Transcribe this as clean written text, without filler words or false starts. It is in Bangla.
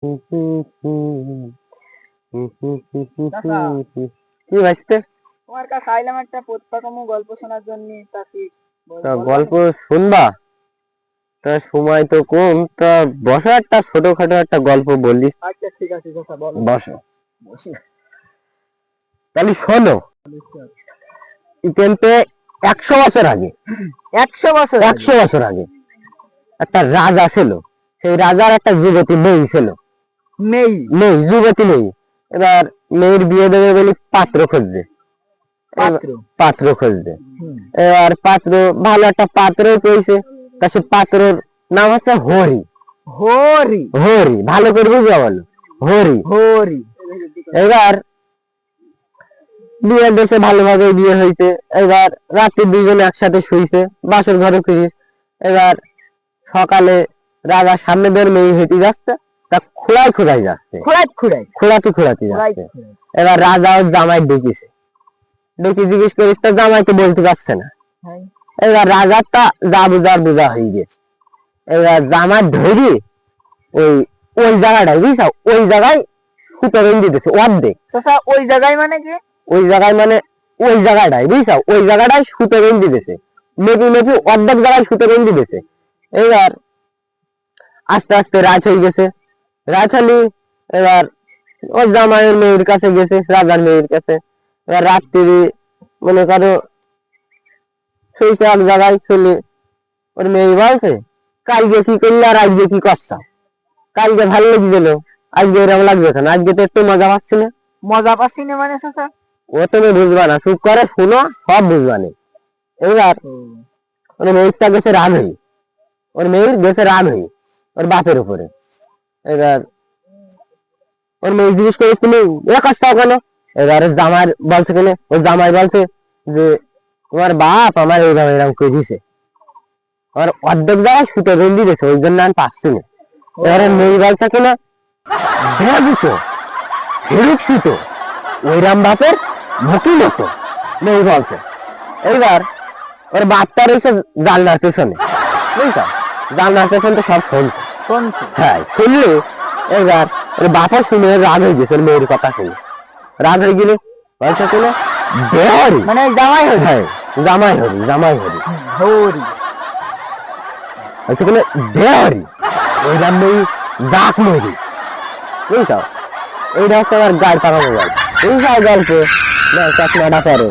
কি ভাইস্তে? তোমার কাছে আইলাম একটা প্রত্যেকম গল্প শোনার জন্য। তা কি গল্প শুনবা? তা সময় তো কম, তা বসো, একটা ছোটখাটো একটা গল্প বললি। আচ্ছা ঠিক আছে চাচা, বলো। বসো, বসি। তাহলে শোনো। কিন্তু 100 বছর আগে, 100 বছর আগে একটা রাজা ছিল। সেই রাজার একটা যুবতী মেয়ে ছিল। যুবতী মেয়ে। এবার মেয়ের বিয়ে দেবে বলে পাত্র খুঁজছে। এবার পাত্র, ভালো একটা পাত্র পেয়েছে। তা সে পাত্রর নাম হচ্ছে হরি। হরি ভালো করে বুঝা বলো। হরি। এবার বিয়ে দেশে ভালোভাবে বিয়ে হয়েছে। এবার রাত্রি দুজনে একসাথে শুইছে, বাসর ঘরে ফিরিস। এবার সকালে রাজার সামনে দিয়ে মেয়ে হেঁটে যাচ্ছে, তা খোঁড়াই যাচ্ছে, খোঁড়াতে যাচ্ছে। এবার রাজা ওর জামাই ডেকেছে, ডেকে জিজ্ঞেস করিস, তা জামাই তো বলতে পারছে না। এবার রাজারটা যা বুঝার বোঝা হয়ে গেছে। এবার জামাই ধরি ওই ওই জায়গাটায়, বুঝছো, ওই জায়গায় সুতো বেঁধে দিতেছে অর্ধেক। ওই জায়গায় মানে কি? ওই জায়গায় মানে ওই জায়গাটায়, বুঝছো, ওই জায়গাটায় সুতো বেঁধে দিতেছে। মেপি অর্ধেক জায়গায় সুতো বেঁধে দিতেছে। এবার আস্তে আস্তে রাত হয়ে গেছে। রাত হলে এবার ওর জামাইয়ের মেয়ের কাছে গেছে, রাজার মেয়ের কাছে। এবার রাত্রি মনে করো শুয়েছে এক জায়গায়, শুনে ওর মেয়ে বলছে, কালকে কি করলে আর আজকে কি করছ? কালকে ভালো লেগে গেল, আজকে এরকম লাগবে কেন? আজকে তো একটু মজা পাচ্ছি না। মানে চাচা? ও তুমি বুঝবা না, চুপ করে শুনো, সব বুঝবা না। এবার ওর মেয়েটা গেছে রাগ হই, ওর মেয়ের গেছে রাগ হই ওর বাপের উপরে। এবার ওর মেয়ে জিজ্ঞেস করিস, তুমি এ কাজটা কেন? এবার জামাই বলছে কেন? ওর জামাই বলছে যে তোমার বাপ আমার এরকম করে দিছে, আর অর্ধেক জায়গায় সুতো বেঁধে দিয়েছে, ওই জন্য আমি পাচ্ছি না। এবারে মেয়ে বলছে কিনা দুটো ফেরুক সুতো ওইরাম বাপের মুখি মতো, মেয়ে বলছে। এইবার ওর বাপটা রয়েছে জানলার পেছনে, বুঝছো, জানলার পেছনে তো সব শুনছে। হ্যাঁ শুনলে এবার ওর বাপা শুনে রাগ হয়ে গেছে, ওর মেয়ের কথা শুনে রাগ হয়ে গেলে বলছে কিনা বেহরি, মানে জামাই হরি। হ্যাঁ জামাই হরি বলছে কিনা বেহরি, ওইরাম মেয়ে ডাক মরি, বুঝছো। এইটা হচ্ছে আমার গাড়ি চালানো গল্প। এই সব গল্প চশমাটা পরে